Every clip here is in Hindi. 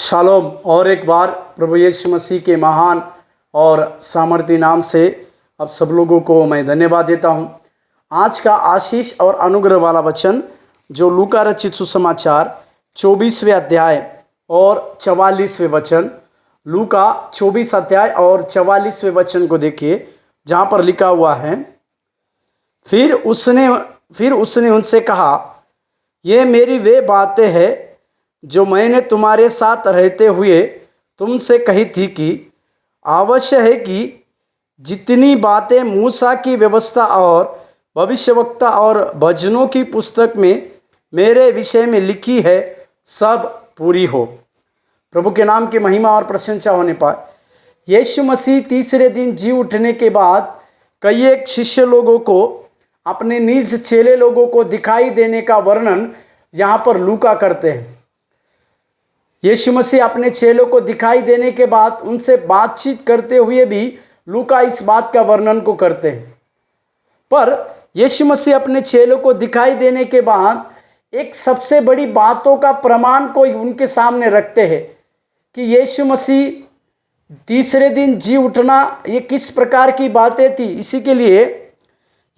शालोम। और एक बार प्रभु यीशु मसीह के महान और सामर्थी नाम से अब सब लोगों को मैं धन्यवाद देता हूँ। आज का आशीष और अनुग्रह वाला वचन जो लूका रचित सुसमाचार 24वें अध्याय और 44वें वचन, लूका 24 अध्याय और 44वें वचन को देखिए, जहाँ पर लिखा हुआ है, फिर उसने उनसे कहा, ये मेरी वे बातें हैं जो मैंने तुम्हारे साथ रहते हुए तुमसे कही थी कि आवश्यक है कि जितनी बातें मूसा की व्यवस्था और भविष्यवक्ता और भजनों की पुस्तक में मेरे विषय में लिखी है सब पूरी हो। प्रभु के नाम की महिमा और प्रशंसा होने पाए। यीशु मसीह तीसरे दिन जी उठने के बाद कई एक शिष्य लोगों को, अपने निज चेले लोगों को दिखाई देने का वर्णन यहाँ पर लूका करते हैं। यीशु मसीह अपने चेलों को दिखाई देने के बाद उनसे बातचीत करते हुए भी लूका इस बात का वर्णन को करते हैं। पर यीशु मसीह अपने चेलों को दिखाई देने के बाद एक सबसे बड़ी बातों का प्रमाण को उनके सामने रखते हैं कि यीशु मसीह तीसरे दिन जी उठना ये किस प्रकार की बातें थी। इसी के लिए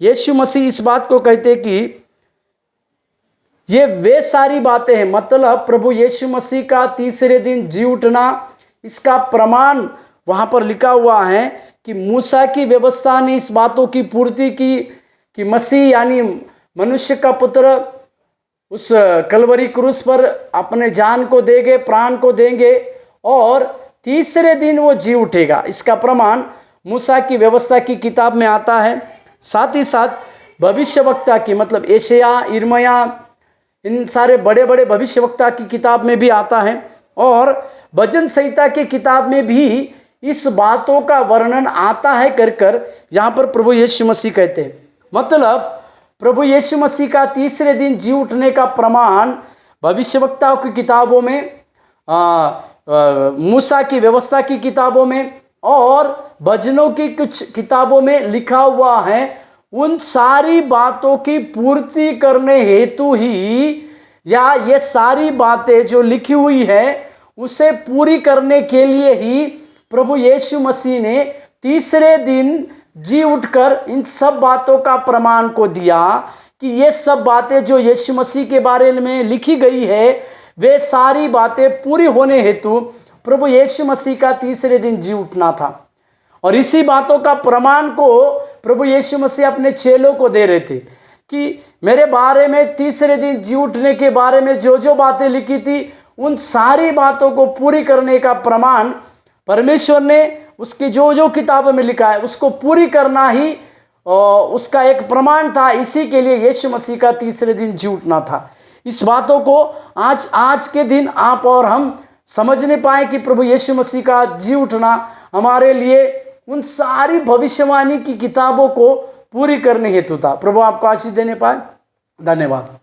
यीशु मसीह इस बात को कहते कि ये वे सारी बातें हैं, मतलब प्रभु यीशु मसीह का तीसरे दिन जी उठना, इसका प्रमाण वहाँ पर लिखा हुआ है कि मूसा की व्यवस्था ने इस बातों की पूर्ति की कि मसीह यानी मनुष्य का पुत्र उस कलवरी क्रूस पर अपने जान को देंगे, प्राण को देंगे और तीसरे दिन वो जी उठेगा। इसका प्रमाण मूसा की व्यवस्था की किताब में आता है। साथ ही साथ भविष्यवक्ता की, मतलब यशायाह, यिर्मयाह, इन सारे बड़े बड़े भविष्यवक्ता की किताब में भी आता है और भजन संहिता की किताब में भी इस बातों का वर्णन आता है कर यहाँ पर प्रभु यीशु मसीह कहते हैं। मतलब प्रभु यीशु मसीह का तीसरे दिन जी उठने का प्रमाण भविष्यवक्ताओं की किताबों में, मूसा की व्यवस्था की किताबों में और भजनों की कुछ किताबों में लिखा हुआ है। उन सारी बातों की पूर्ति करने हेतु ही, या ये सारी बातें जो लिखी हुई है उसे पूरी करने के लिए ही प्रभु यीशु मसीह ने तीसरे दिन जी उठकर इन सब बातों का प्रमाण को दिया कि ये सब बातें जो यीशु मसीह के बारे में लिखी गई है वे सारी बातें पूरी होने हेतु प्रभु यीशु मसीह का तीसरे दिन जी उठना था। और इसी बातों का प्रमाण को प्रभु यीशु मसीह अपने चेलों को दे रहे थे कि मेरे बारे में तीसरे दिन जी उठने के बारे में जो जो बातें लिखी थी उन सारी बातों को पूरी करने का प्रमाण परमेश्वर ने उसकी जो जो किताबों में लिखा है उसको पूरी करना ही उसका एक प्रमाण था। इसी के लिए यीशु मसीह का तीसरे दिन जी उठना था। इस बातों को आज के दिन आप और हम समझने पाए कि प्रभु यीशु मसीह का जी उठना हमारे लिए उन सारी भविष्यवाणी की किताबों को पूरी करने हेतु था। प्रभु आपको आशीष देने पाए। धन्यवाद।